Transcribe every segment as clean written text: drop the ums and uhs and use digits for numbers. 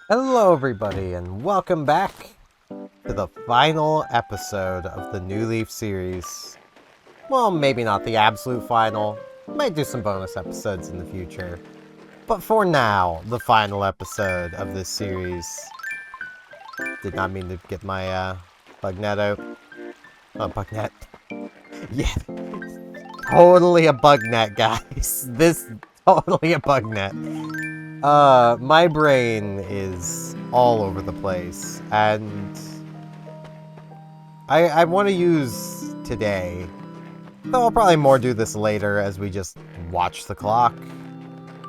Hello everybody, and welcome back to the final episode of the New Leaf series. Well, maybe not the absolute final. Might do some bonus episodes in the future. But for now, the final episode of this series. Did not mean to get my bug net out. Oh, bug net. Yeah. Totally a bug net, guys. This totally a bug net. My brain is all over the place, and I want to use today, though I'll probably more do this later as we just watch the clock,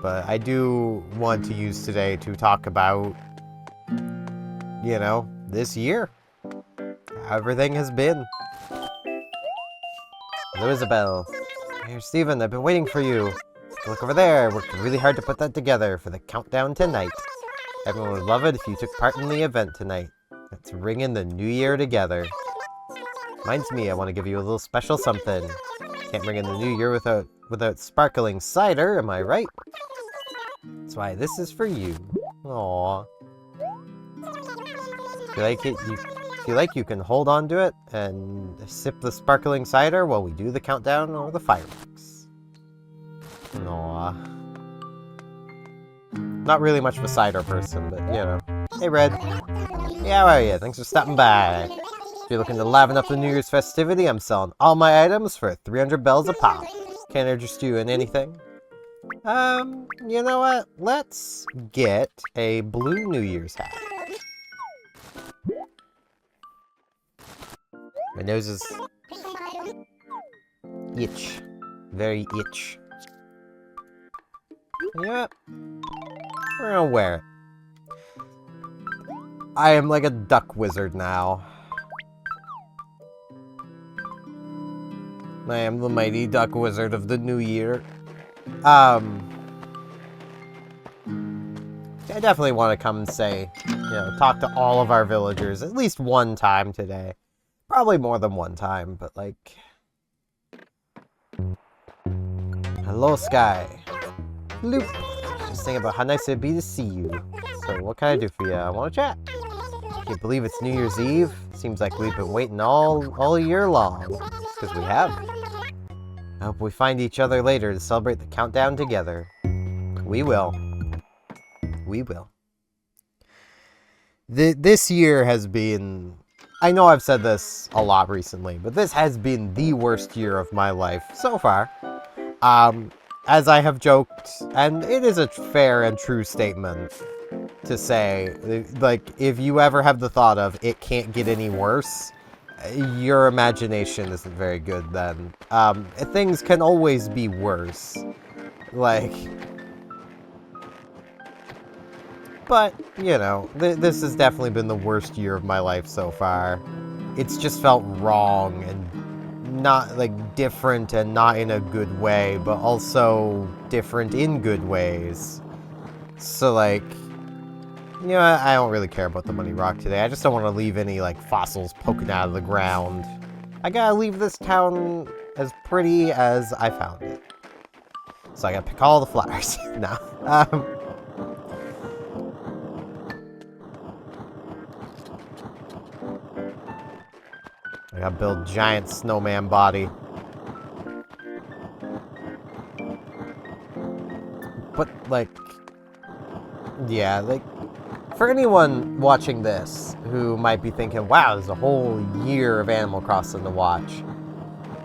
but I do want to use today to talk about, you know, this year, how everything has been. Hello, Isabel. Here, Steven, I've been waiting for you. Look over there, worked really hard to put that together for the countdown tonight. Everyone would love it if you took part in the event tonight. Let's ring in the new year together. Reminds me, I want to give you a little special something. Can't ring in the new year without sparkling cider, am I right? That's why this is for you. Aww. If you like it, you can hold on to it and sip the sparkling cider while we do the countdown or the fireworks. Aww. Not really much of a cider person, but, you know. Hey, Red. Yeah, how are you? Thanks for stopping by. If you're looking to liven up the New Year's festivity, I'm selling all my items for 300 bells a pop. Can't interest you in anything? You know what? Let's get a blue New Year's hat. My nose is itch. Very itch. Yep. We're gonna wear it. I am like a duck wizard now. I am the mighty duck wizard of the new year. I definitely want to come and say, you know, talk to all of our villagers at least one time today. Probably more than one time, but like... Hello, Sky. Loop. Just thinking about how nice it'd be to see you. So what can I do for you? I want to chat. Can't you believe it's New Year's Eve? Seems like we've been waiting all year long. Because we have. I hope we find each other later to celebrate the countdown together. We will. We will. This year has been... I know I've said this a lot recently, but this has been the worst year of my life so far. As I have joked, and it is a fair and true statement to say, like, if you ever have the thought of it can't get any worse, your imagination isn't very good then. Things can always be worse. Like... But, you know, this has definitely been the worst year of my life so far. It's just felt wrong and not, like, different and not in a good way, but also different in good ways. So, like, you know, I don't really care about the money rock today. I just don't want to leave any, like, fossils poking out of the ground. I gotta leave this town as pretty as I found it. So I gotta pick all the flowers. No. I gotta build giant snowman body. But, like... Yeah, like... For anyone watching this who might be thinking, wow, there's a whole year of Animal Crossing to watch.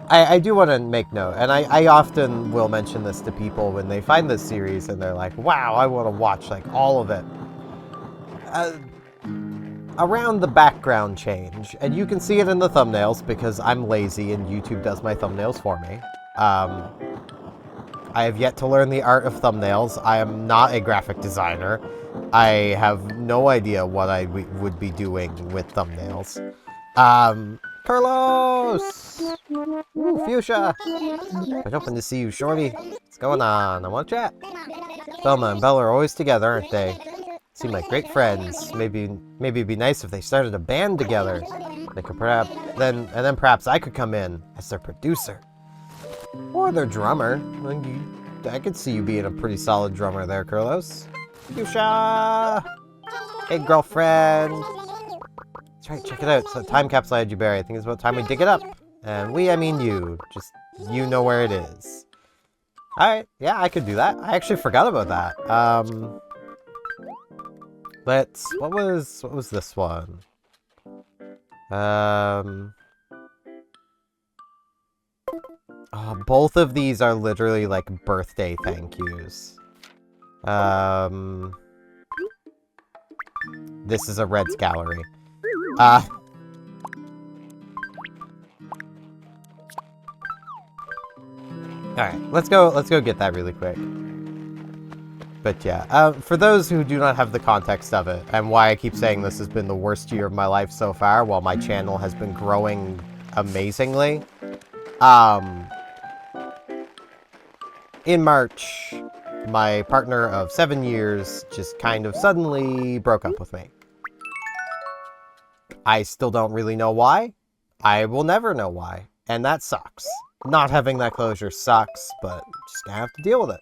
I do want to make note, and I often will mention this to people when they find this series and they're like, wow, I want to watch, like, all of it. Around the background change, and you can see it in the thumbnails because I'm lazy and YouTube does my thumbnails for me. I have yet to learn the art of thumbnails. I am not a graphic designer. I have no idea what I would be doing with thumbnails. Carlos! Ooh, Fuchsia! Quite hoping to see you, Shorty. What's going on? I want to chat. Velma and Bella are always together, aren't they? Seem like great friends. Maybe it'd be nice if they started a band together. They could then perhaps I could come in as their producer. Or their drummer. I could see you being a pretty solid drummer there, Carlos. Fuchsia! Hey, girlfriend! That's right, check it out. It's a time capsule I had you bury. I think it's about time we dig it up. And I mean you. Just, you know where it is. Alright, yeah, I could do that. I actually forgot about that. What was this one? Oh, both of these are literally like birthday thank yous. This is a Reds gallery. Alright, let's go get that really quick. But yeah, for those who do not have the context of it, and why I keep saying this has been the worst year of my life so far, while my channel has been growing amazingly. In March, my partner of 7 years just kind of suddenly broke up with me. I still don't really know why. I will never know why. And that sucks. Not having that closure sucks, but just gonna have to deal with it.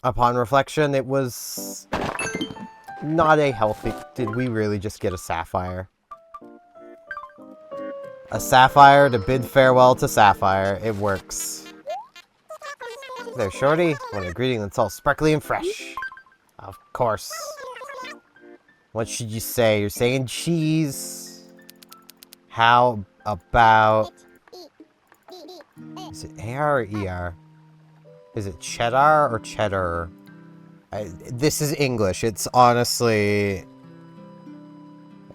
Upon reflection, it was not a healthy... Did we really just get a sapphire? A sapphire to bid farewell to sapphire. It works. There, Shorty. Want a greeting that's all sparkly and fresh. Of course. What should you say? You're saying cheese. How about... Is it AR or ER? Is it cheddar or cheddar? This is English. It's honestly...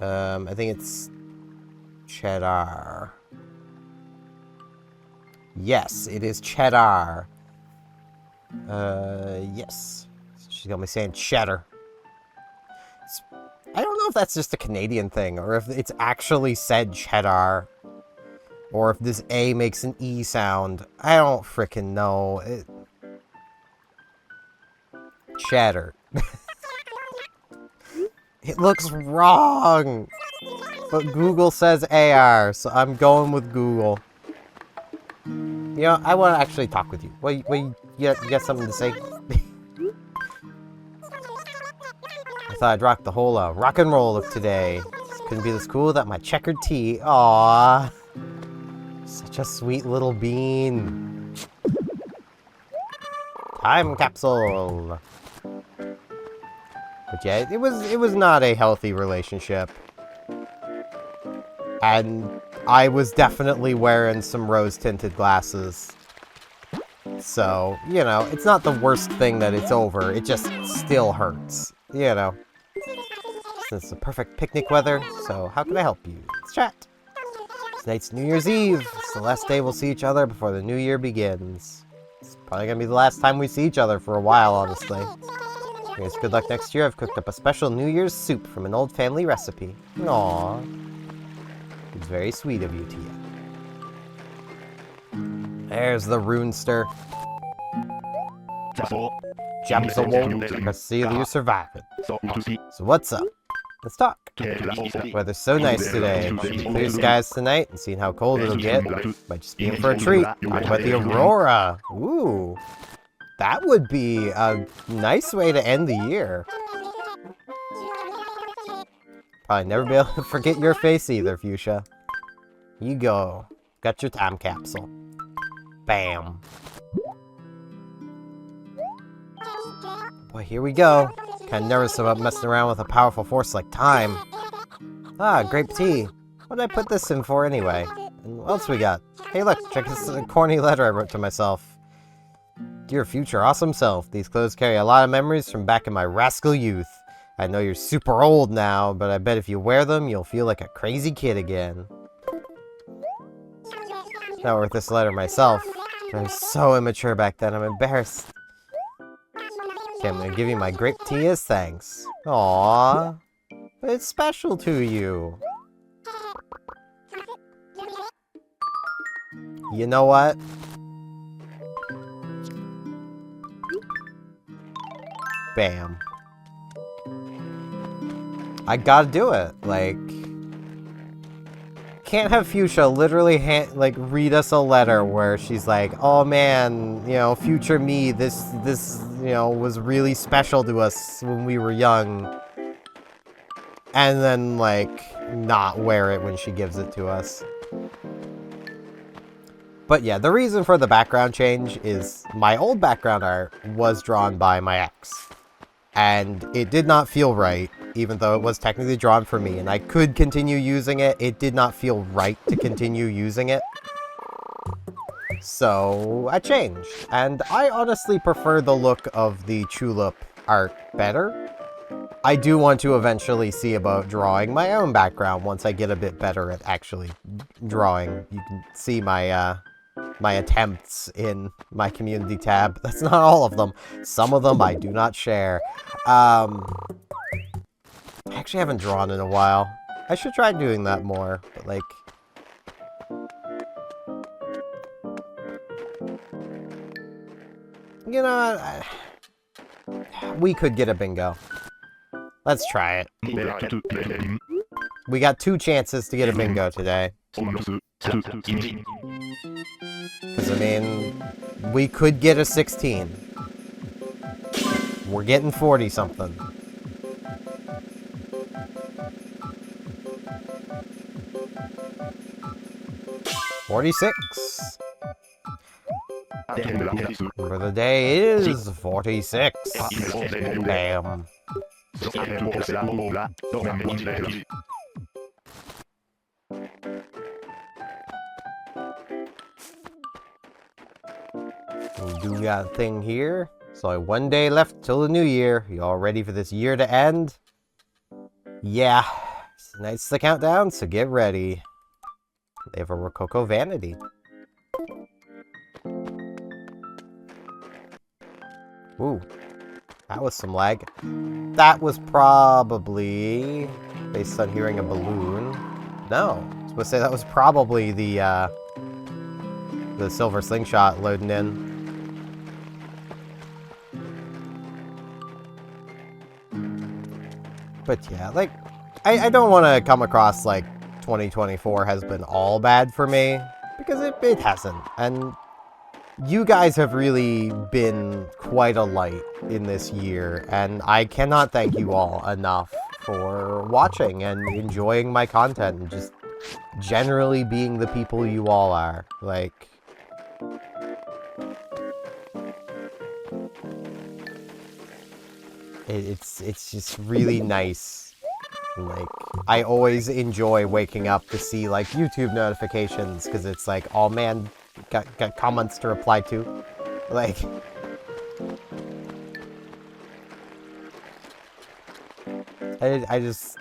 I think it's... cheddar. Yes, it is cheddar. Yes. She's gonna be saying cheddar. I don't know if that's just a Canadian thing, or if it's actually said cheddar. Or if this A makes an E sound. I don't frickin' know. Cheddar. It looks wrong! But Google says AR, so I'm going with Google. You know, I want to actually talk with you. You got something to say? I thought I'd rock the whole rock and roll of today. Couldn't be this cool without my checkered tee. Aww. Such a sweet little bean. Time capsule. But yeah, it was not a healthy relationship. And I was definitely wearing some rose-tinted glasses. So, you know, it's not the worst thing that it's over. It just still hurts. You know. It's the perfect picnic weather, so how can I help you? Let's chat. Tonight's New Year's Eve. It's the last day we'll see each other before the new year begins. It's probably gonna be the last time we see each other for a while, honestly. Here's good luck next year. I've cooked up a special New Year's soup from an old family recipe. Aww. It's very sweet of you, Tia. There's the runester. Jumps a wolf. I see that you survived. So what's up? Let's talk. Weather's so nice today. Clear skies tonight, and seeing how cold it'll get, might just be in for a treat. Talk about the aurora. Ooh. That would be a nice way to end the year. Probably never be able to forget your face either, Fuchsia. You go. Got your time capsule. Bam. Boy, here we go. Kinda nervous about messing around with a powerful force like time. Ah, grape tea. What did I put this in for anyway? And what else we got? Hey look, check this corny letter I wrote to myself. Dear future awesome self, these clothes carry a lot of memories from back in my rascal youth. I know you're super old now, but I bet if you wear them, you'll feel like a crazy kid again. Not worth this letter myself. I was so immature back then, I'm embarrassed. Okay, I'm gonna give you my grape tea as thanks. Aww. It's special to you. You know what? Bam. I gotta do it. Like, can't have Fuchsia literally read us a letter where she's like, "Oh man, you know, future me, this was really special to us when we were young," and then like not wear it when she gives it to us. But yeah, the reason for the background change is my old background art was drawn by my ex. And it did not feel right, even though it was technically drawn for me, and I could continue using it. It did not feel right to continue using it. So I changed. And I honestly prefer the look of the tulip art better. I do want to eventually see about drawing my own background once I get a bit better at actually drawing. You can see my my attempts in my community tab. That's not all of them. Some of them I do not share. I actually haven't drawn in a while. I should try doing that more, but like... You know, we could get a bingo. Let's try it. We got 2 chances to get a bingo today. Because, I mean, we could get a 16. We're getting 40-something. $46. For the day is 46. Bam. We do got a thing here. So 1 day left till the new year. Y'all ready for this year to end? Yeah. Tonight's the countdown, so get ready. They have a Rococo vanity. Ooh. That was some lag. That was probably... based on hearing a balloon. No. I was supposed to say that was probably the silver slingshot loading in. But yeah, like, I don't want to come across like 2024 has been all bad for me, because it hasn't. And you guys have really been quite a light in this year, and I cannot thank you all enough for watching and enjoying my content and just generally being the people you all are. Like, it's just really nice. Like, I always enjoy waking up to see like YouTube notifications, because it's like, oh man, got comments to reply to. Like, I just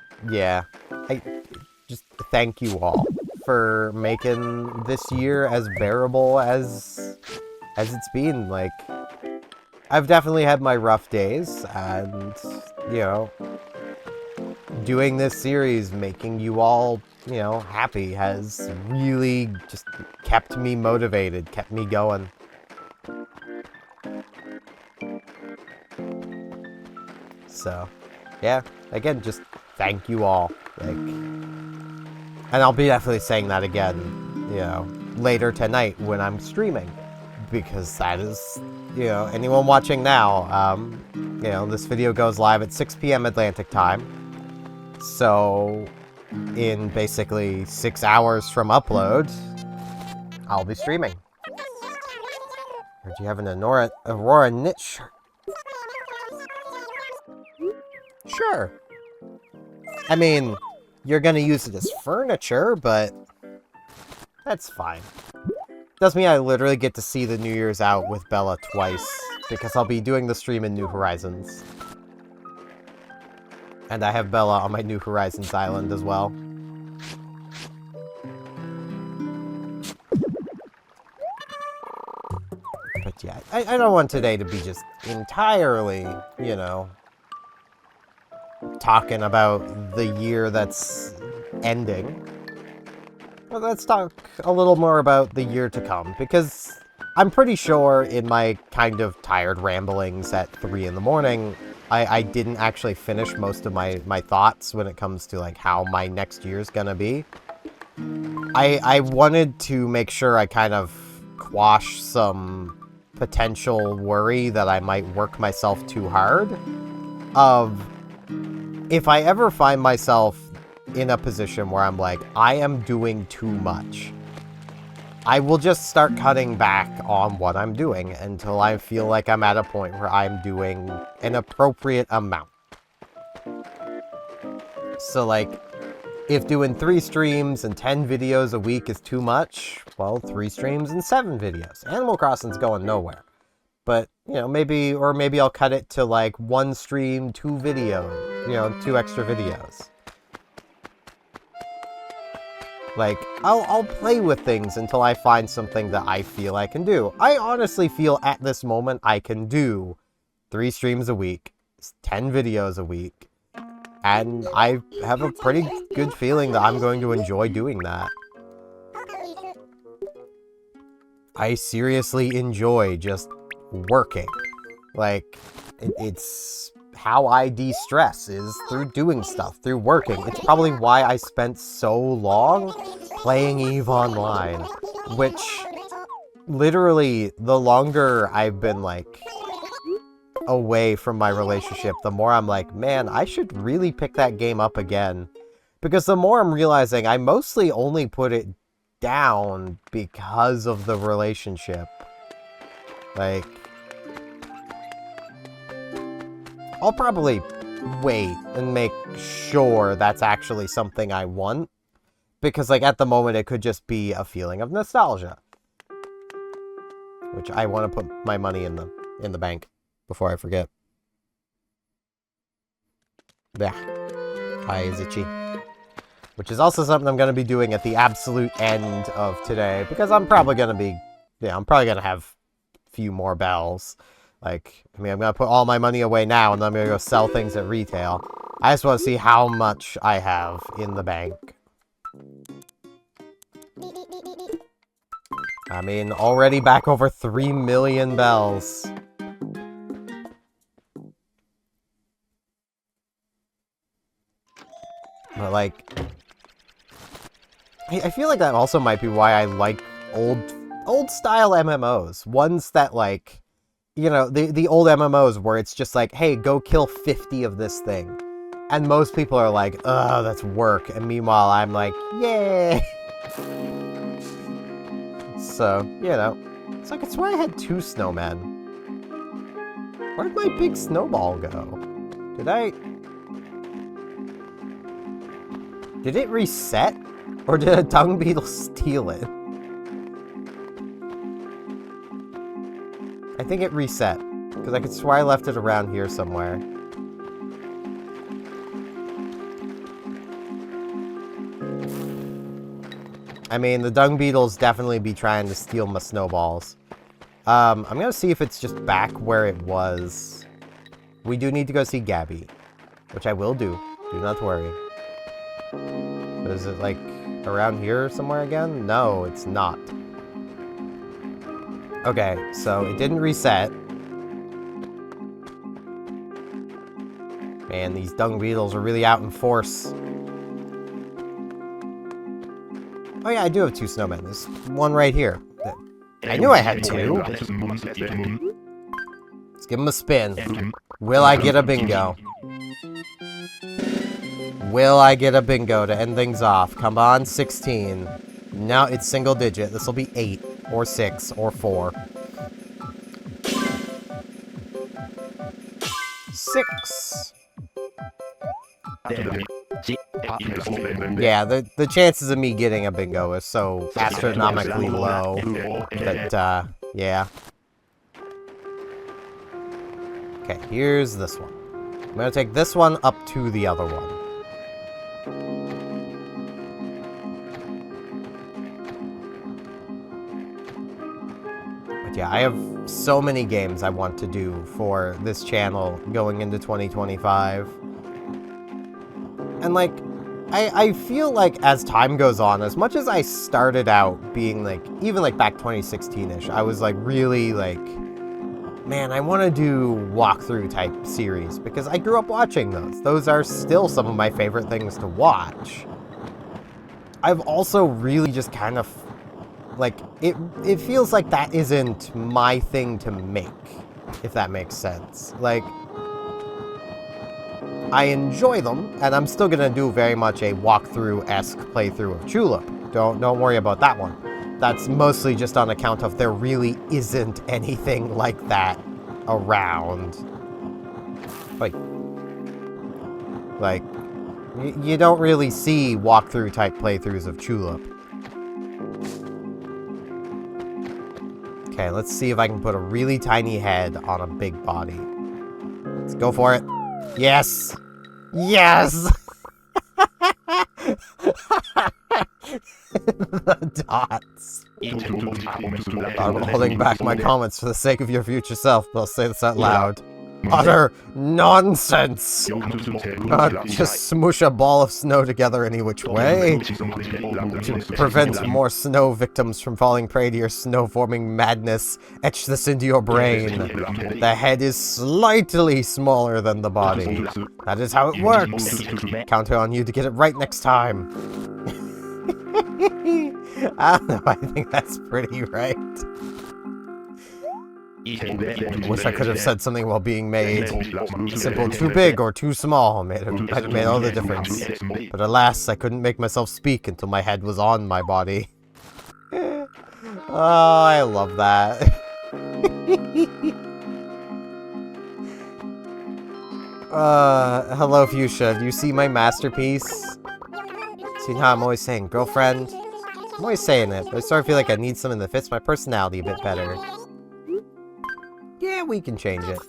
thank you all for making this year as bearable as it's been. Like, I've definitely had my rough days, and, you know, doing this series, making you all, you know, happy has really just kept me motivated, kept me going. So, yeah, again, just thank you all. Like, and I'll be definitely saying that again, you know, later tonight when I'm streaming, because that is, you know, anyone watching now, you know, this video goes live at 6 p.m. Atlantic time. So, in basically 6 hours from upload, I'll be streaming. Heard you have an Aurora knit shirt. Sure. I mean, you're gonna use it as furniture, but that's fine. Does mean I literally get to see the New Year's out with Bella twice, because I'll be doing the stream in New Horizons. And I have Bella on my New Horizons island as well. I don't want today to be just entirely, you know, talking about the year that's ending. Well, let's talk a little more about the year to come, because I'm pretty sure in my kind of tired ramblings at 3 in the morning, I didn't actually finish most of my thoughts when it comes to, like, how my next year's gonna be. I wanted to make sure I kind of quash some potential worry that I might work myself too hard. Of, if I ever find myself in a position where I'm like, I am doing too much, I will just start cutting back on what I'm doing until I feel like I'm at a point where I'm doing an appropriate amount. So, like, if doing 3 streams and 10 videos a week is too much, well, 3 streams and 7 videos. Animal Crossing's going nowhere. But, you know, maybe I'll cut it to, like, 1 stream, 2 videos, you know, 2 extra videos. Like, I'll play with things until I find something that I feel I can do. I honestly feel at this moment I can do 3 streams a week, 10 videos a week, and I have a pretty good feeling that I'm going to enjoy doing that. I seriously enjoy just working. Like, it's how I de-stress, is through doing stuff, through working. It's probably why I spent so long playing EVE Online, which, literally, the longer I've been, like, away from my relationship, the more I'm like, man, I should really pick that game up again. Because the more I'm realizing, I mostly only put it down because of the relationship. Like, I'll probably wait and make sure that's actually something I want. Because, like, at the moment, it could just be a feeling of nostalgia. Which I want to put my money in the bank before I forget. Yeah. Hi, is itchy. Which is also something I'm going to be doing at the absolute end of today. Because I'm probably going to be... Yeah, I'm probably going to have a few more bells. Like, I mean, I'm going to put all my money away now, and then I'm going to go sell things at retail. I just want to see how much I have in the bank. I mean, already back over 3 million bells. But, like... I feel like that also might be why I like old-style MMOs. Ones that, like... You know, the old MMOs where it's just like, hey, go kill 50 of this thing. And most people are like, ugh, that's work. And meanwhile, I'm like, yay! So, you know. It's like, I swear I had 2 snowmen. Where'd my big snowball go? Did it reset? Or did a dung beetle steal it? I think it reset, because I could swear I left it around here somewhere. I mean, the dung beetles definitely be trying to steal my snowballs. I'm gonna see if it's just back where it was. We do need to go see Gabby, which I will do. Do not worry. So is it, like, around here somewhere again? No, it's not. Okay, so it didn't reset. Man, these dung beetles are really out in force. Oh yeah, I do have 2 snowmen. There's one right here. I knew I had 2. Let's give him a spin. Will I get a bingo? Will I get a bingo to end things off? Come on, 16. No, it's single digit. This will be 8. Or 6, or 4. 6. Yeah, the chances of me getting a bingo is so astronomically low that, yeah. Okay, here's this one. I'm gonna take this one up to the other one. yeah, I have so many games I want to do for this channel going into 2025. And, like, I feel like as time goes on, as much as I started out being, like, even, like, back 2016-ish, I was, like, really, like, man, I want to do walkthrough type series, because I grew up watching those. Those are still some of my favorite things to watch. I've also really just kind of, like, it feels like that isn't my thing to make, if that makes sense. Like, I enjoy them, and I'm still gonna do very much a walkthrough-esque playthrough of Julep. Don't worry about that one. That's mostly just on account of there really isn't anything like that around. Like, you don't really see walkthrough-type playthroughs of Julep. Okay, let's see if I can put a really tiny head on a big body. Let's go for it. Yes! Yes! The dots. I'm holding back my comments for the sake of your future self, but I'll say this out loud. Utter nonsense! Just smoosh a ball of snow together any which way to prevent more snow victims from falling prey to your snow-forming madness. Etch this into your brain. The head is slightly smaller than the body. That is how it works. Counting on you to get it right next time. I don't know, I think that's pretty right. Wish I could have said something while being made. Simple, too big or too small might have made all the difference. But alas, I couldn't make myself speak until my head was on my body. Oh, I love that. Hello Fuchsia, do you see my masterpiece? See how I'm always saying girlfriend? I'm always saying it, but I sort of feel like I need something that fits my personality a bit better. Yeah, we can change it.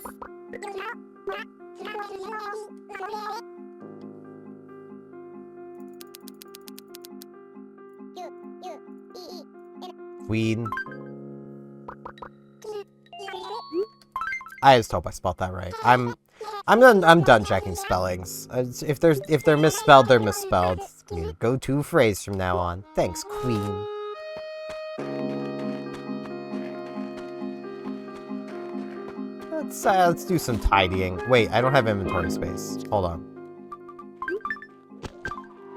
Queen. I just hope I spelled that right. I'm done checking spellings. If they're misspelled, they're misspelled. It's your go-to phrase from now on. Thanks, Queen. Let's do some tidying. Wait, I don't have inventory space. Hold on.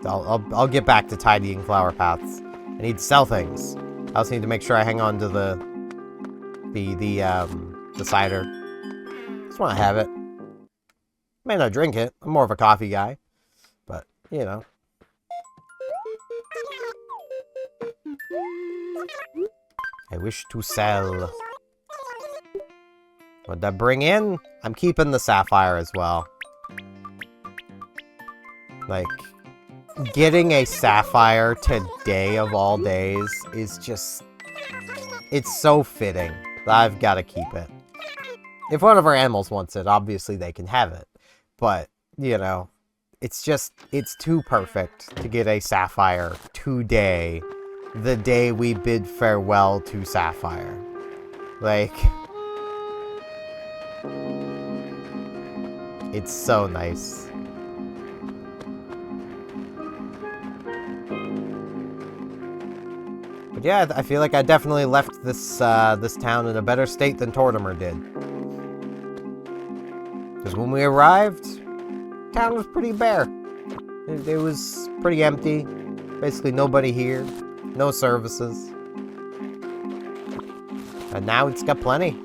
I'll get back to tidying flower paths. I need to sell things. I also need to make sure I hang on to the cider. Just want to have it. May not drink it. I'm more of a coffee guy, but you know. I wish to sell. What'd that bring in? I'm keeping the sapphire as well. Like, getting a sapphire today of all days is just... It's so fitting. I've got to keep it. If one of our animals wants it, obviously they can have it. But, you know, it's just... It's too perfect to get a sapphire today. The day we bid farewell to sapphire. Like... It's so nice. But yeah, I feel like I definitely left this this town in a better state than Tortimer did. Because when we arrived, town was pretty bare. It was pretty empty. Basically nobody here. No services. And now it's got plenty.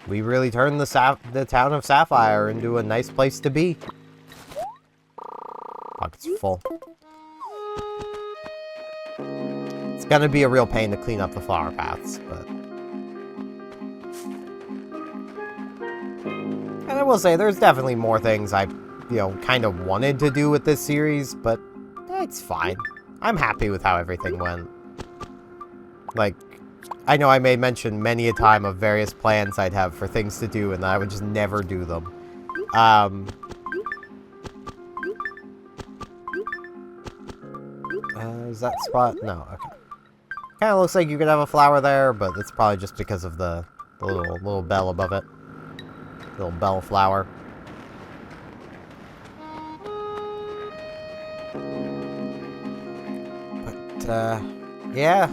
We really turned the town of Sapphire into a nice place to be. Pockets full. It's gonna be a real pain to clean up the flower paths, but... And I will say, there's definitely more things I, you know, kind of wanted to do with this series, but it's fine. I'm happy with how everything went. Like, I know I may mention many a time of various plans I'd have for things to do, and I would just never do them. Is that spot? No, okay. Kind of looks like you could have a flower there, but it's probably just because of the little bell above it. Little bell flower. But, yeah.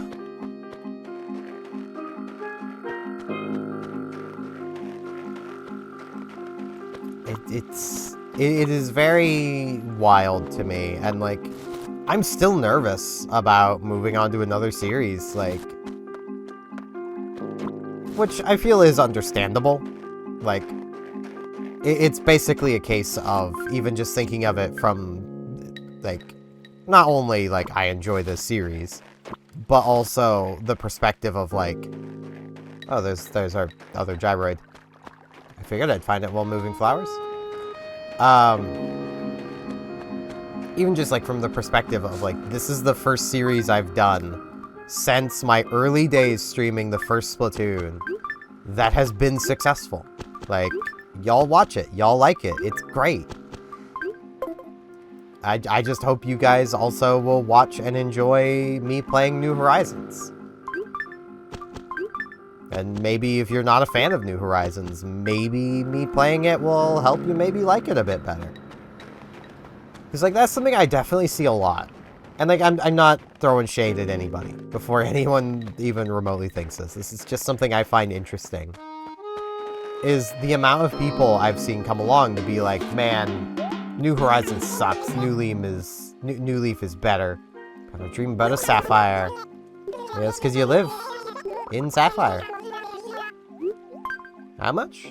It is very wild to me, and like, I'm still nervous about moving on to another series, like, which I feel is understandable. Like, it's basically a case of even just thinking of it from, like, not only, like, I enjoy this series, but also the perspective of, like, oh, there's our other gyroid. I figured I'd find it while moving flowers. Even just, like, from the perspective of, like, this is the first series I've done since my early days streaming the first Splatoon that has been successful. Like, y'all watch it. Y'all like it. It's great. I just hope you guys also will watch and enjoy me playing New Horizons. And maybe if you're not a fan of New Horizons, maybe me playing it will help you maybe like it a bit better. Because, like, that's something I definitely see a lot. And, like, I'm not throwing shade at anybody before anyone even remotely thinks this. This is just something I find interesting. Is the amount of people I've seen come along to be like, man, New Horizons sucks. New Leaf is better. I'm dreaming about a Sapphire. Yeah, it's because you live in Sapphire. How much?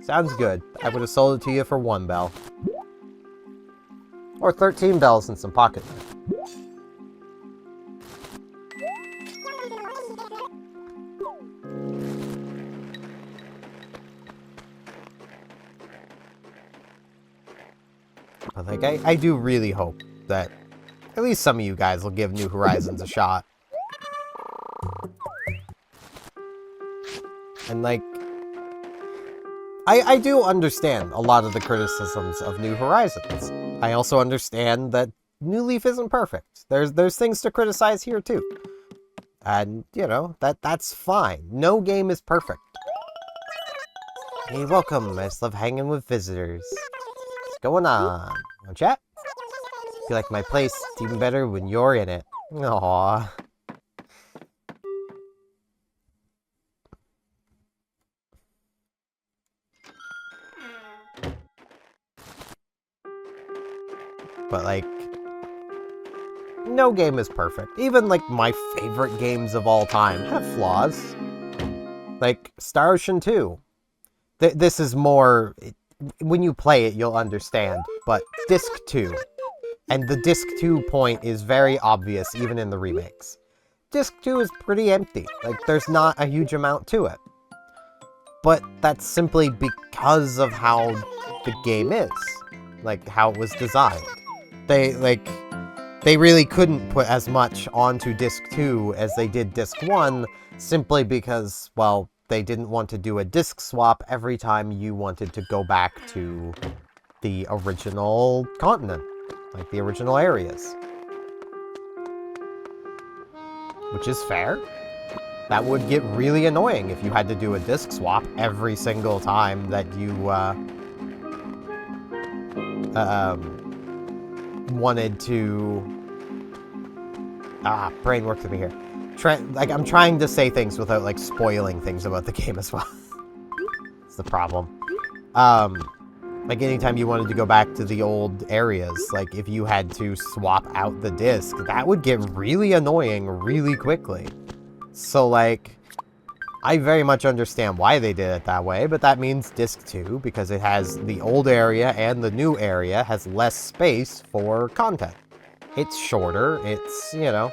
Sounds good. I would have sold it to you for 1 bell. Or 13 bells and some pocket money. But, like, I do really hope that at least some of you guys will give New Horizons a shot. And, like, I do understand a lot of the criticisms of New Horizons. I also understand that New Leaf isn't perfect. There's things to criticize here, too. And, you know, that's fine. No game is perfect. Hey, welcome. I just love hanging with visitors. What's going on? Want chat? Feel like my place is even better when you're in it. Aww. But, like, no game is perfect. Even, like, my favorite games of all time have flaws. Like, Star Ocean 2. This is more... When you play it, you'll understand. But Disc 2. And the Disc 2 point is very obvious, even in the remakes. Disc 2 is pretty empty. Like, there's not a huge amount to it. But that's simply because of how the game is. Like, how it was designed. They really couldn't put as much onto Disc 2 as they did Disc 1, simply because, well, they didn't want to do a disc swap every time you wanted to go back to the original continent, like the original areas. Which is fair. That would get really annoying if you had to do a disc swap every single time that you, wanted to... brain work with me here. Like, I'm trying to say things without, like, spoiling things about the game as well. It's the problem. Like, anytime you wanted to go back to the old areas, like, if you had to swap out the disc, that would get really annoying really quickly. So, like, I very much understand why they did it that way, but that means Disc 2, because it has the old area and the new area, has less space for content. It's shorter, it's, you know...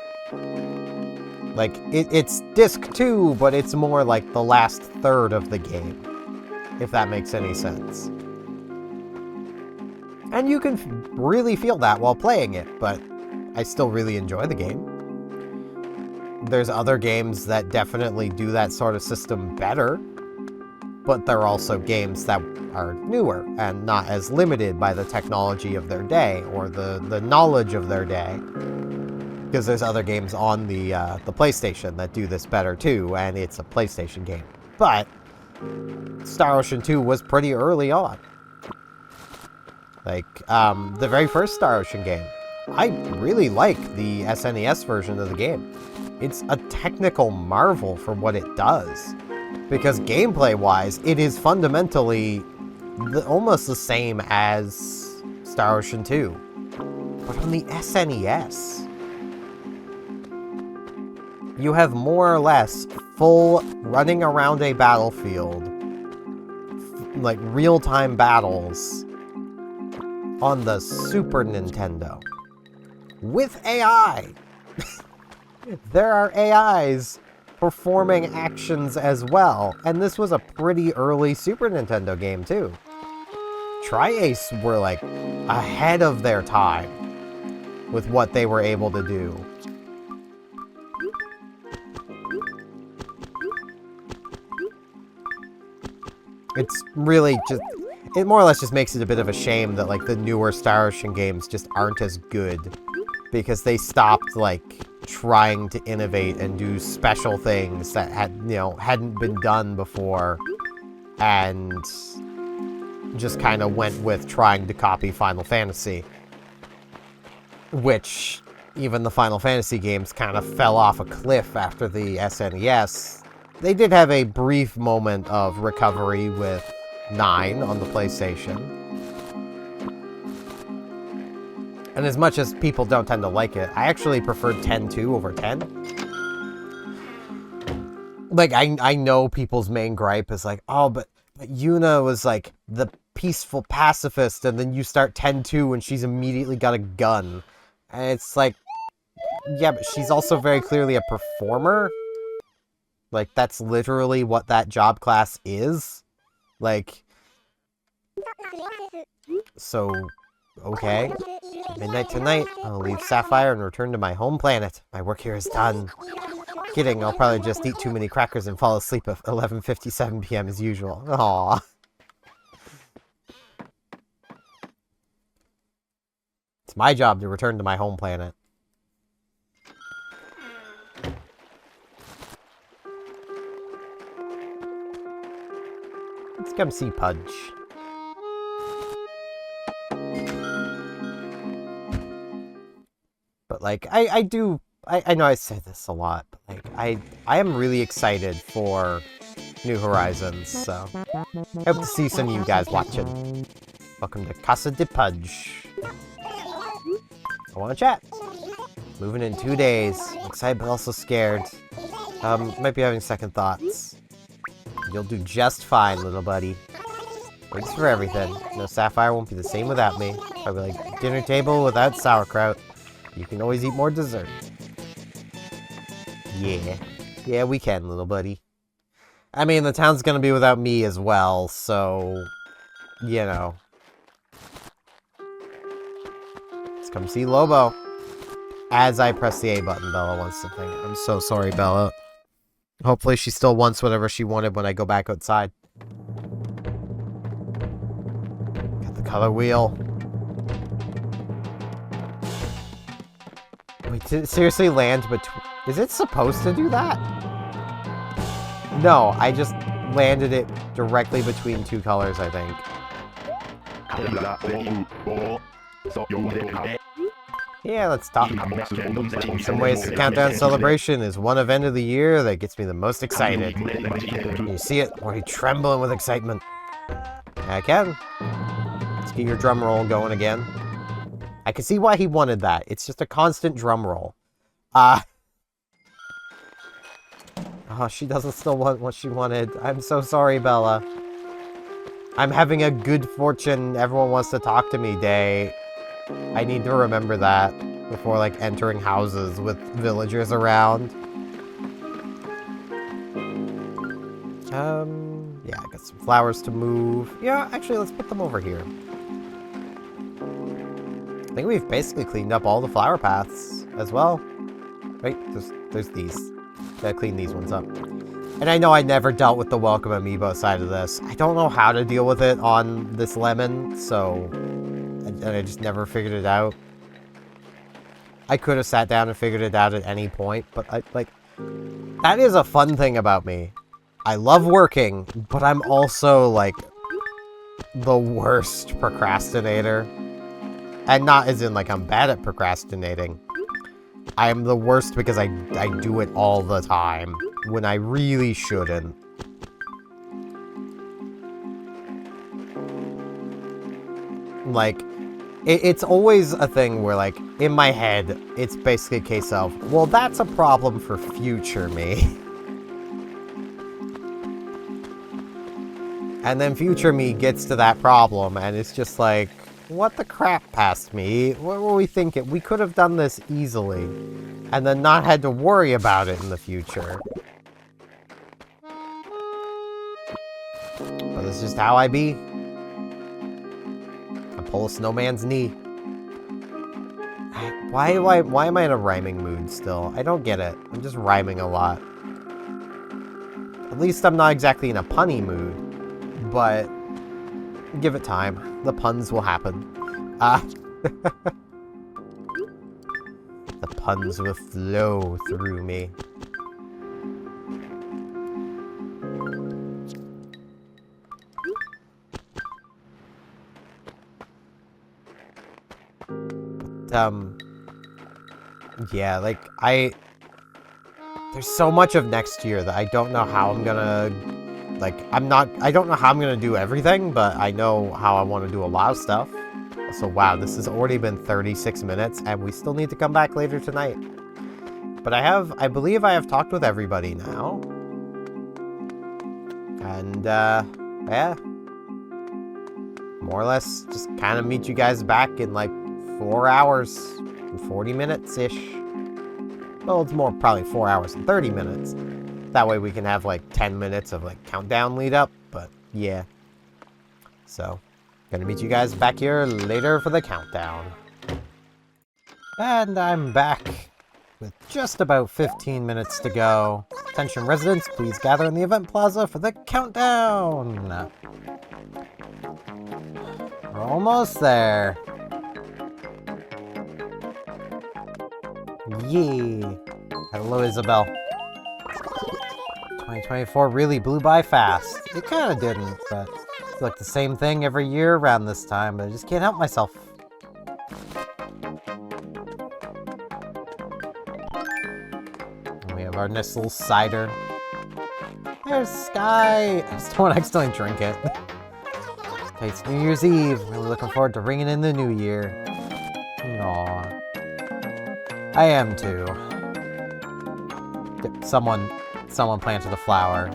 Like, it's Disc 2, but it's more like the last third of the game, if that makes any sense. And you can really feel that while playing it, but I still really enjoy the game. There's other games that definitely do that sort of system better. but they're also games that are newer and not as limited by the technology of their day or the knowledge of their day. Because there's other games on the PlayStation that do this better too, and it's a PlayStation game. But Star Ocean 2 was pretty early on. Like, the very first Star Ocean game. I really like the SNES version of the game. It's a technical marvel for what it does. Because gameplay-wise, it is fundamentally almost the same as Star Ocean 2. But on the SNES, you have more or less full running around a battlefield, like real-time battles on the Super Nintendo with AI. There are AIs performing actions as well, and this was a pretty early Super Nintendo game too. Tri-Ace were like ahead of their time with what they were able to do. It's really just, it more or less just makes it a bit of a shame that like the newer Star Ocean games just aren't as good, because they stopped like trying to innovate and do special things that hadn't been done before, and just kind of went with trying to copy Final Fantasy, which even the Final Fantasy games kind of fell off a cliff after the SNES. They did have a brief moment of recovery with 9 on the PlayStation. And as much as people don't tend to like it, I actually preferred 10-2 over 10. Like, I know people's main gripe is like, oh, but Yuna was like the peaceful pacifist, and then you start 10-2 and she's immediately got a gun. And it's like, yeah, but she's also very clearly a performer. Like, that's literally what that job class is. Like, so, okay. Midnight tonight, I'll leave Sapphire and return to my home planet. My work here is done. Kidding, I'll probably just eat too many crackers and fall asleep at 11:57 p.m. as usual. Aww. It's my job to return to my home planet. Let's come see Pudge. But, like, I know I say this a lot, but, like, I am really excited for New Horizons, so I hope to see some of you guys watching. Welcome to Casa de Pudge. I want to chat. Moving in 2 days. I'm excited, but also scared. Might be having second thoughts. You'll do just fine, little buddy. Thanks for everything. No, Sapphire won't be the same without me. Probably like dinner table without sauerkraut. You can always eat more dessert. Yeah. Yeah, we can, little buddy. I mean, the town's gonna be without me as well, so... You know. Let's come see Lobo. As I press the A button, Bella wants something. I'm so sorry, Bella. Hopefully she still wants whatever she wanted when I go back outside. Got the color wheel. Wait, did it seriously land between... Is it supposed to do that? No, I just landed it directly between 2 colors, I think. Yeah, let's talk. In some ways, the Countdown Celebration is one event of the year that gets me the most excited. Can you see it? Are you trembling with excitement? I can. Let's get your drum roll going again. I can see why he wanted that. It's just a constant drum roll. Oh, she doesn't still want what she wanted. I'm so sorry, Bella. I'm having a good fortune, everyone wants to talk to me day. I need to remember that before, like, entering houses with villagers around. Yeah, I got some flowers to move. Yeah, actually, let's put them over here. I think we've basically cleaned up all the flower paths as well. Right, there's these. Gotta clean these ones up. And I know I never dealt with the welcome amiibo side of this. I don't know how to deal with it on this lemon, so... And I just never figured it out. I could have sat down and figured it out at any point, but that is a fun thing about me. I love working, but I'm also, like, the worst procrastinator. And not as in, like, I'm bad at procrastinating. I am the worst because I do it all the time, when I really shouldn't. Like, it's always a thing where, like, in my head, it's basically a case of, well, that's a problem for future me. And then future me gets to that problem, and it's just like, what the crap past me? What were we thinking? We could have done this easily, and then not had to worry about it in the future. But that's just how I be. I pull a snowman's knee. Why am I in a rhyming mood still? I don't get it. I'm just rhyming a lot. At least I'm not exactly in a punny mood. But give it time. The puns will happen. The puns will flow through me. But, yeah, like, there's so much of next year that I don't know how I'm gonna... Like, I don't know how I'm gonna do everything, but I know how I want to do a lot of stuff. So, wow, this has already been 36 minutes, and we still need to come back later tonight. But I believe I have talked with everybody now. And, yeah. More or less, just kind of meet you guys back in, like, 4 hours and 40 minutes-ish. Well, it's more probably 4 hours and 30 minutes. That way we can have, like, 10 minutes of, like, countdown lead up, but, yeah. So, gonna meet you guys back here later for the countdown. And I'm back with just about 15 minutes to go. Attention residents, please gather in the event plaza for the countdown! We're almost there. Yay! Hello, Isabel. 2024 really blew by fast. It kind of didn't, but it's like the same thing every year around this time, but I just can't help myself. And we have our nice little cider. There's Sky! I just don't want to accidentally drink it. Okay, it's New Year's Eve. Really looking forward to ringing in the new year. Aww. I am too. Someone planted a flower.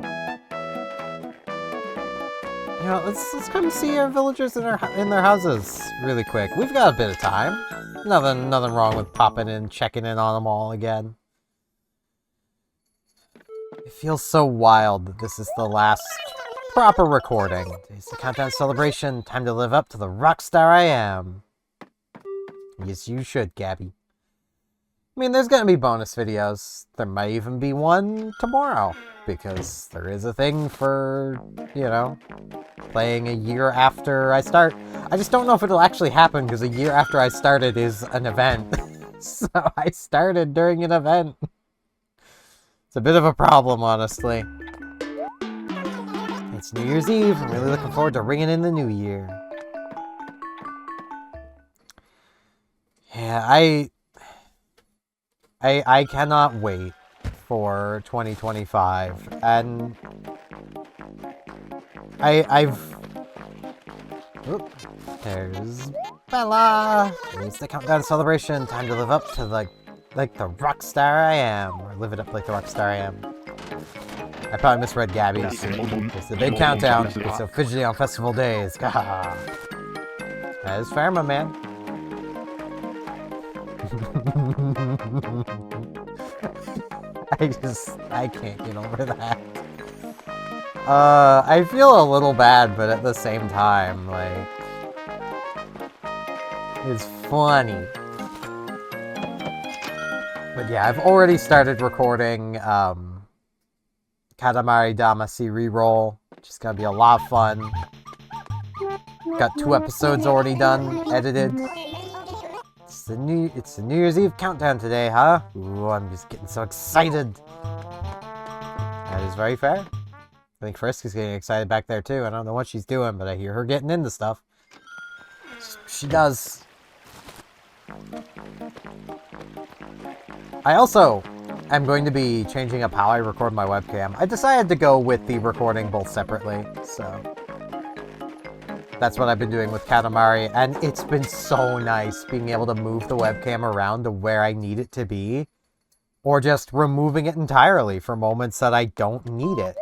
You know, let's come see our villagers in their houses really quick. We've got a bit of time. Nothing wrong with popping in, checking in on them all again. It feels so wild that this is the last proper recording. It's the countdown celebration. Time to live up to the rock star I am. Yes, you should, Gabby. I mean, there's gonna be bonus videos. There might even be one tomorrow, because there is a thing for, you know, playing a year after I start. I just don't know if it'll actually happen, because a year after I started is an event. So I started during an event. It's a bit of a problem, honestly. It's New Year's Eve. I'm really looking forward to ringing in the new year. Yeah, I cannot wait for 2025, and there's Bella! It's the countdown celebration, time to live up to like the rock star I am, or live it up like the rock star I am. I probably misread Gabby's. It's the big countdown, it's so fidgety on festival days, gaha! That is fair, my man. I can't get over that. I feel a little bad, but at the same time, like, it's funny. But yeah, I've already started recording, Katamari Damacy reroll. Which is gonna be a lot of fun. Got 2 episodes already done, edited. It's the New Year's Eve countdown today, huh? Ooh, I'm just getting so excited. That is very fair. I think Frisk is getting excited back there too. I don't know what she's doing, but I hear her getting into stuff. She does. I also am going to be changing up how I record my webcam. I decided to go with the recording both separately, so that's what I've been doing with Katamari, and it's been so nice being able to move the webcam around to where I need it to be, or just removing it entirely for moments that I don't need it.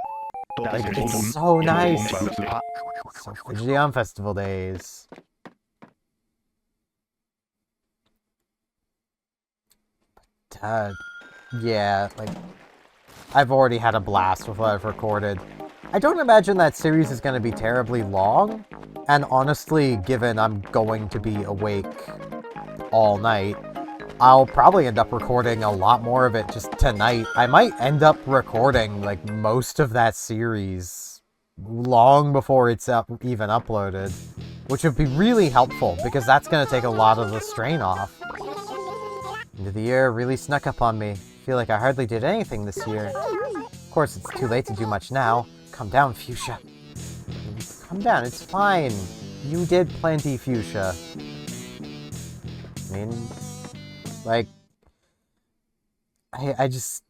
Like, it's so nice. So fidgety on festival days. Yeah, like, I've already had a blast with what I've recorded. I don't imagine that series is going to be terribly long, and honestly, given I'm going to be awake all night, I'll probably end up recording a lot more of it just tonight. I might end up recording, like, most of that series long before it's even uploaded, which would be really helpful, because that's going to take a lot of the strain off. End of the year really snuck up on me. Feel like I hardly did anything this year. Of course, it's too late to do much now. Calm down, Fuchsia. Calm down, it's fine. You did plenty, Fuchsia. I mean, like, I just,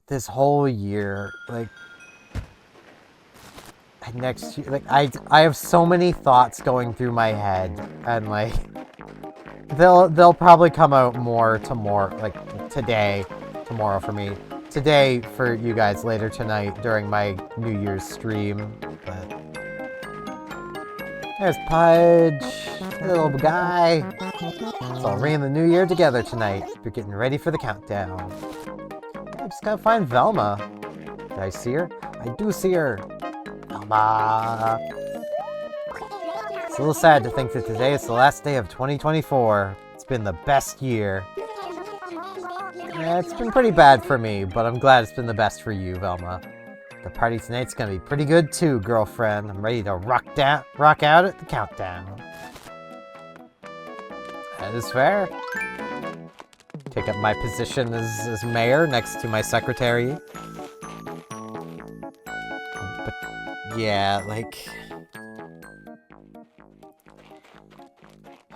this whole year, like, next year, like, I have so many thoughts going through my head, and, like, they'll probably come out more tomorrow, like, tomorrow for me. Today for you guys later tonight during my New Year's stream, but there's Pudge, little guy. Let's all ring in the new year together tonight. We're getting ready for the countdown. I just gotta find Velma. Did I see her? I do see her. Velma. It's a little sad to think that today is the last day of 2024. It's been the best year. Yeah, it's been pretty bad for me, but I'm glad it's been the best for you, Velma. The party tonight's gonna be pretty good too, girlfriend. I'm ready to rock out at the countdown. That is fair. Take up my position as mayor next to my secretary. But yeah, like,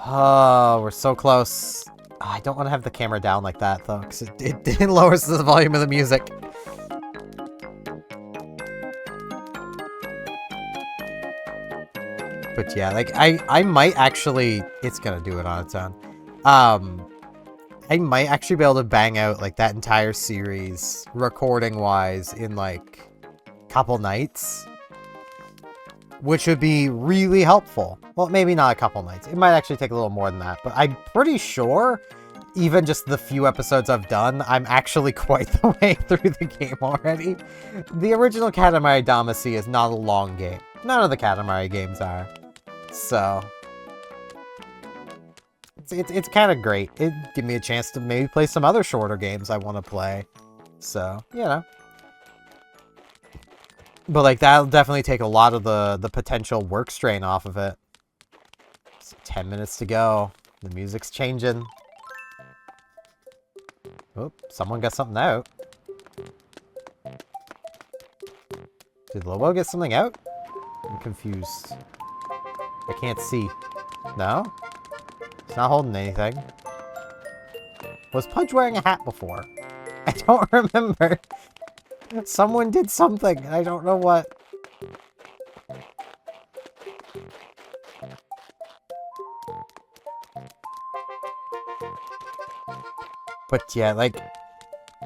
oh, we're so close. Oh, I don't want to have the camera down like that, though, because it lowers the volume of the music. But yeah, like, I might actually... It's gonna do it on its own. I might actually be able to bang out, like, that entire series, recording-wise, in, like, a couple nights. Which would be really helpful. Well, maybe not a couple nights. It might actually take a little more than that. But I'm pretty sure, even just the few episodes I've done, I'm actually quite the way through the game already. The original Katamari Damacy is not a long game. None of the Katamari games are. So, it's kind of great. It give me a chance to maybe play some other shorter games I want to play. So, you know. But, like, that'll definitely take a lot of the potential work strain off of it. So 10 minutes to go. The music's changing. Oh, someone got something out. Did Lobo get something out? I'm confused. I can't see. No? It's not holding anything. Was Pudge wearing a hat before? I don't remember. Someone did something, and I don't know what. But yeah, like,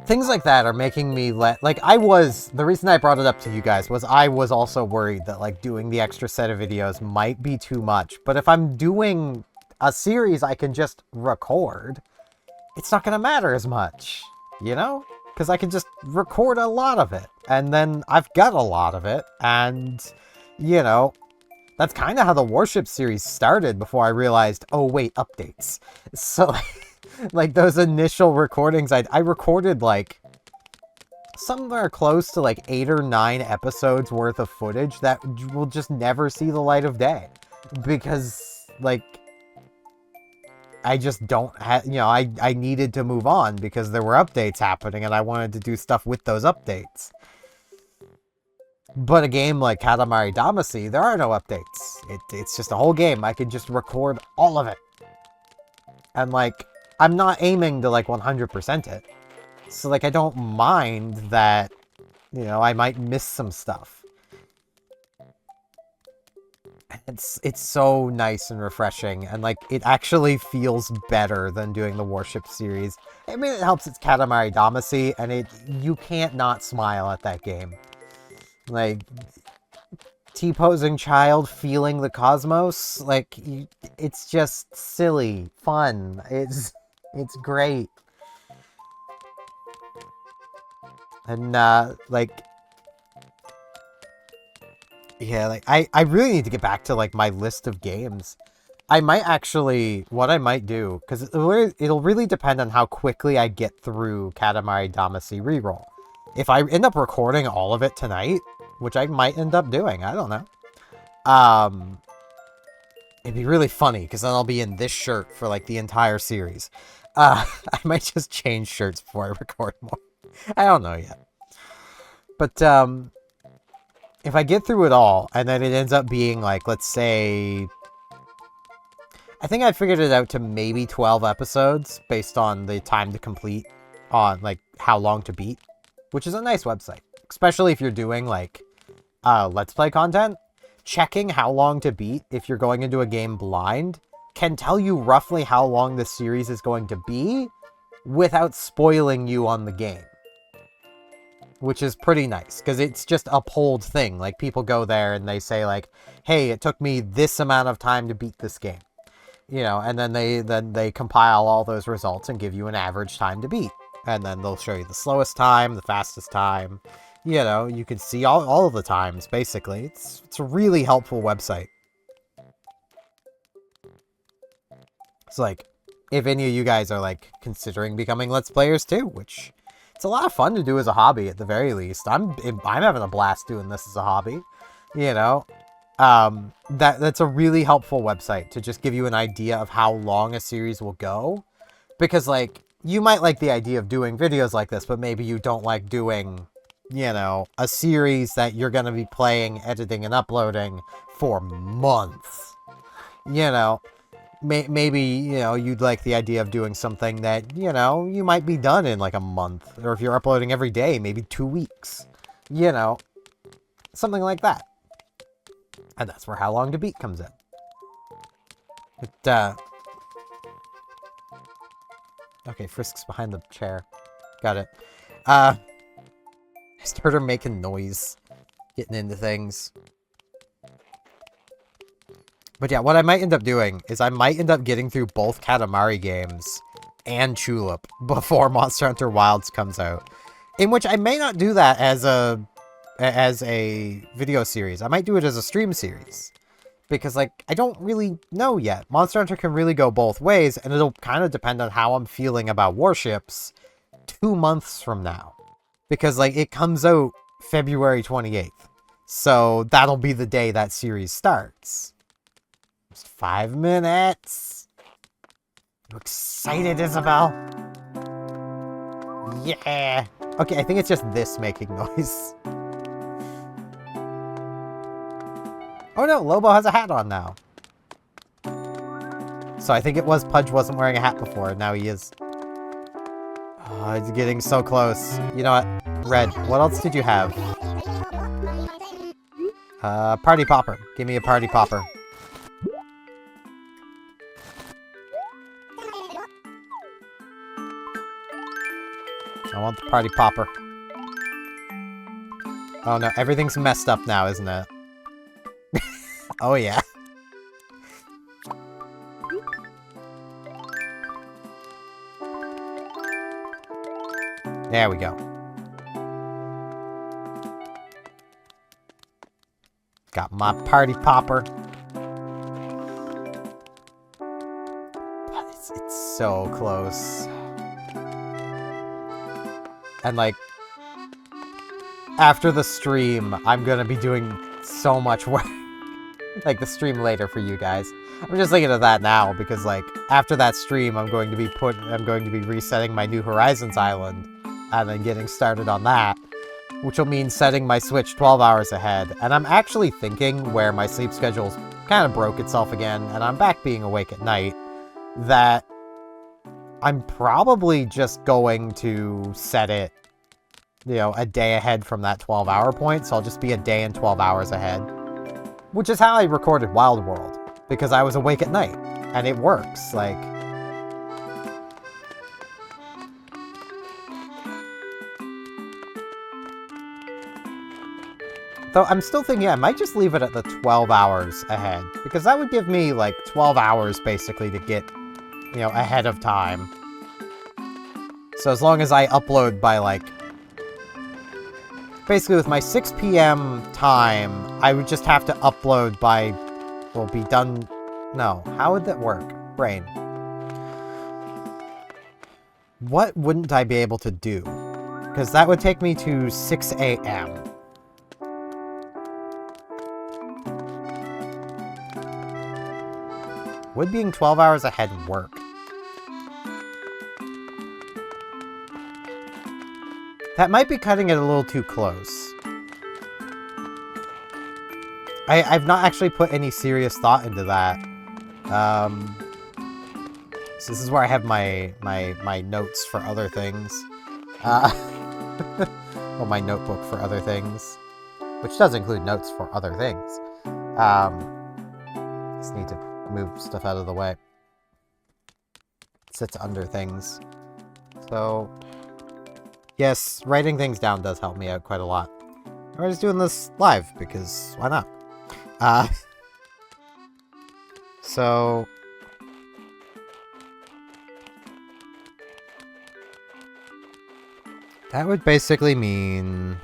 things like that are making me the reason I brought it up to you guys was I was also worried that, like, doing the extra set of videos might be too much. But if I'm doing a series I can just record, it's not gonna matter as much, you know? Because I can just record a lot of it, and then I've got a lot of it, and, you know, that's kind of how the Warship series started before I realized, oh wait, updates. So, like those initial recordings, I recorded, like, somewhere close to like 8 or 9 episodes worth of footage that will just never see the light of day. Because, like, I just don't have, you know, I needed to move on because there were updates happening and I wanted to do stuff with those updates. But a game like Katamari Damacy, there are no updates. It's just a whole game. I could just record all of it. And, like, I'm not aiming to, like, 100% it. So, like, I don't mind that, you know, I might miss some stuff. It's so nice and refreshing, and, like, it actually feels better than doing the Warship series. I mean, it helps it's Katamari Damacy, and you can't not smile at that game. Like, T-posing child feeling the cosmos, like, it's just silly, fun. It's great. And, like, yeah, like, I really need to get back to, like, my list of games. I might actually, what I might do, because it'll really depend on how quickly I get through Katamari Damacy Reroll. If I end up recording all of it tonight, which I might end up doing, I don't know. It'd be really funny, because then I'll be in this shirt for, like, the entire series. I might just change shirts before I record more. I don't know yet. But, if I get through it all, and then it ends up being, like, let's say... I think I figured it out to maybe 12 episodes, based on the time to complete, on, like, how long to beat. Which is a nice website. Especially if you're doing, like, Let's Play content. Checking how long to beat, if you're going into a game blind, can tell you roughly how long the series is going to be, without spoiling you on the game. Which is pretty nice, because it's just a polled thing. Like, people go there and they say, like, hey, it took me this amount of time to beat this game. You know, and then they compile all those results and give you an average time to beat. And then they'll show you the slowest time, the fastest time. You know, you can see all of the times, basically. It's a really helpful website. It's like, if any of you guys are, like, considering becoming Let's Players too, which... it's a lot of fun to do as a hobby, at the very least. I'm having a blast doing this as a hobby, you know. That's a really helpful website to just give you an idea of how long a series will go. Because, like, you might like the idea of doing videos like this, but maybe you don't like doing, you know, a series that you're going to be playing, editing, and uploading for months. You know. Maybe, you know, you'd like the idea of doing something that, you know, you might be done in like a month. Or if you're uploading every day, maybe 2 weeks. You know, something like that. And that's where How Long to Beat comes in. Okay, Frisk's behind the chair. Got it. I started making noise. Getting into things. But yeah, what I might end up doing is I might end up getting through both Katamari games and Tulip before Monster Hunter Wilds comes out. In which I may not do that as a video series. I might do it as a stream series. Because, like, I don't really know yet. Monster Hunter can really go both ways, and it'll kind of depend on how I'm feeling about Warships 2 months from now. Because, like, it comes out February 28th. So that'll be the day that series starts. 5 minutes. You excited, Isabel? Yeah. Okay, I think it's just this making noise. Oh no, Lobo has a hat on now. So I think it was Pudge wasn't wearing a hat before, and now he is. Oh, it's getting so close. You know what? Red, what else did you have? Party Popper. Give me a Party Popper. I want the Party Popper. Oh no, everything's messed up now, isn't it? Oh yeah. There we go. Got my Party Popper. But it's so close. And, like, after the stream, I'm gonna be doing so much work. Like, the stream later for you guys. I'm just thinking of that now, because, like, after that stream, I'm going to be resetting my New Horizons island, and then getting started on that, which will mean setting my Switch 12 hours ahead. And I'm actually thinking, where my sleep schedule's kind of broke itself again, and I'm back being awake at night, that I'm probably just going to set it, you know, a day ahead from that 12-hour point, so I'll just be a day and 12 hours ahead. Which is how I recorded Wild World, because I was awake at night, and it works, like... Though I'm still thinking I might just leave it at the 12 hours ahead, because that would give me, like, 12 hours, basically, to get, you know, ahead of time. So as long as I upload by, like... Basically, with my 6 p.m. time, I would just have to upload by... Well, be done... No. How would that work? Brain. What wouldn't I be able to do? Because that would take me to 6 a.m. Would being 12 hours ahead work? That might be cutting it a little too close. I've not actually put any serious thought into that. So this is where I have my notes for other things. Or my notebook for other things. Which does include notes for other things. Just need to move stuff out of the way. It sits under things. So... Yes, writing things down does help me out quite a lot. We're just doing this live, because why not? So... That would basically mean...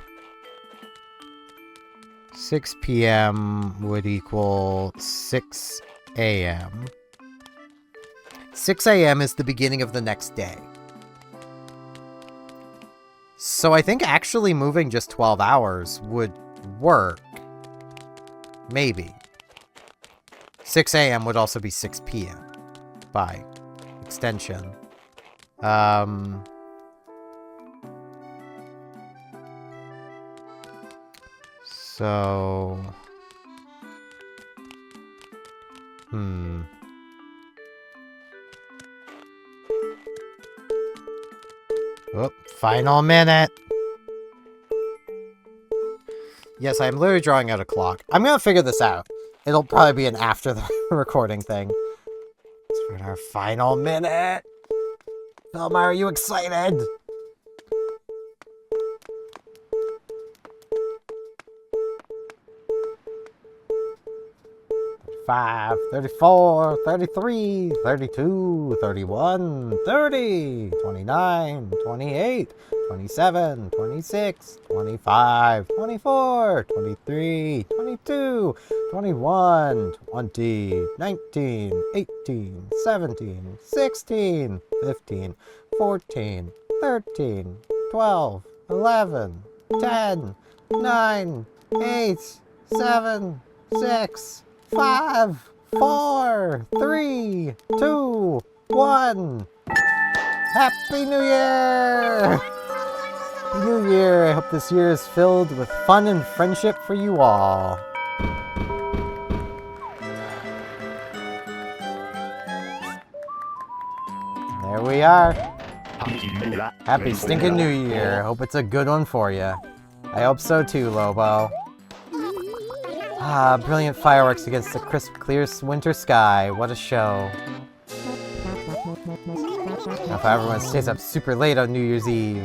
6 p.m. would equal 6 a.m. 6 a.m. is the beginning of the next day. So I think actually moving just 12 hours would work. Maybe. 6 a.m. would also be 6 p.m. by extension. So... Oh, final minute! Yes, I'm literally drawing out a clock. I'm gonna figure this out. It'll probably be an after the recording thing. It's for our final minute! Velma, are you excited? 35, 34, 33, 32, 31, 30, 29, 28, 27, 26, 25, 24, 23, 22, 21, 20, 19, 18, 17, 16, 15, 14, 13, 12, 11, 10, 9, 8, 7, 6, 5, 4, 3, 2, 1. Happy New Year! Happy New Year! I hope this year is filled with fun and friendship for you all. There we are. Happy stinking New Year. Hope it's a good one for you. I hope so too, Lobo. Ah, brilliant fireworks against the crisp, clear winter sky. What a show. Now if everyone stays up super late on New Year's Eve.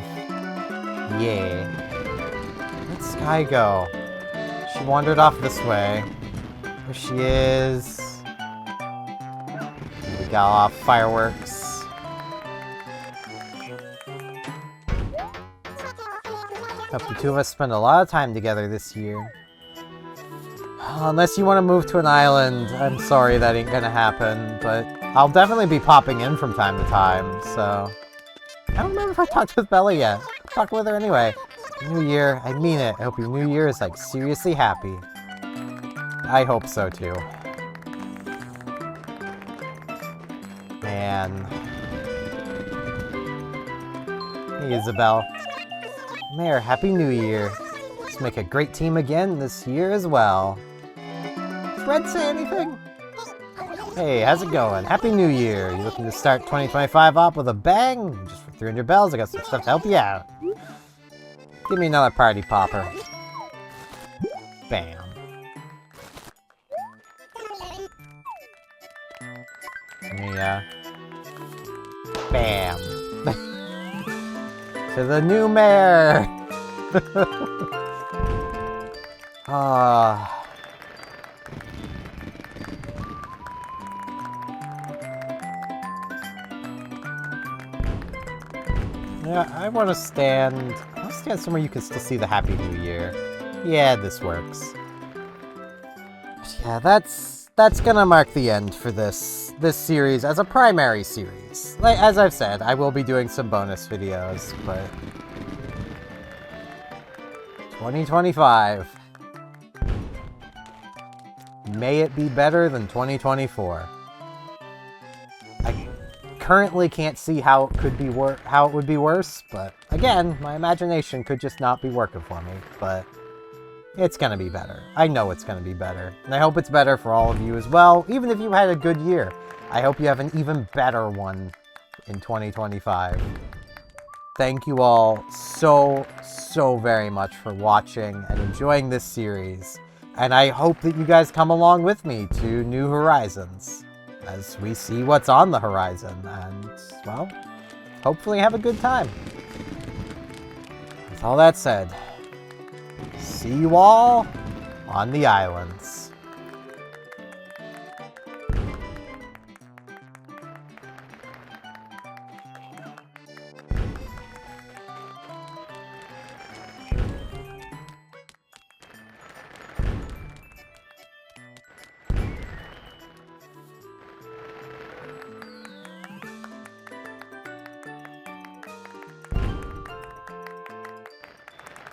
Yeah. Where'd Sky go? She wandered off this way. There she is. We got off fireworks. Hope the two of us spend a lot of time together this year. Unless you want to move to an island, I'm sorry that ain't gonna happen, but I'll definitely be popping in from time to time, so... I don't remember if I talked with Bella yet. Talk with her anyway. New Year, I mean it. I hope your New Year is, like, seriously happy. I hope so, too. Man. Hey, Isabel. Mayor, Happy New Year. Let's make a great team again this year as well. Did Red say anything? Hey, how's it going? Happy New Year. You looking to start 2025 off with a bang? Just for 300 bells, I got some stuff to help you out. Give me another party popper. Bam. Bam. To the new mayor! Yeah, I want to stand... I'll stand somewhere you can still see the Happy New Year. Yeah, this works. But yeah, that's gonna mark the end for this series as a primary series. Like, as I've said, I will be doing some bonus videos, but... 2025. May it be better than 2024. I currently can't see how it could be how it would be worse, but again, my imagination could just not be working for me, but it's gonna be better. I know it's gonna be better, and I hope it's better for all of you as well. Even if you had a good year, I hope you have an even better one in 2025. Thank you all so very much for watching and enjoying this series, and I hope that you guys come along with me to New Horizons as we see what's on the horizon, and, well, hopefully have a good time. With all that said, see you all on the islands.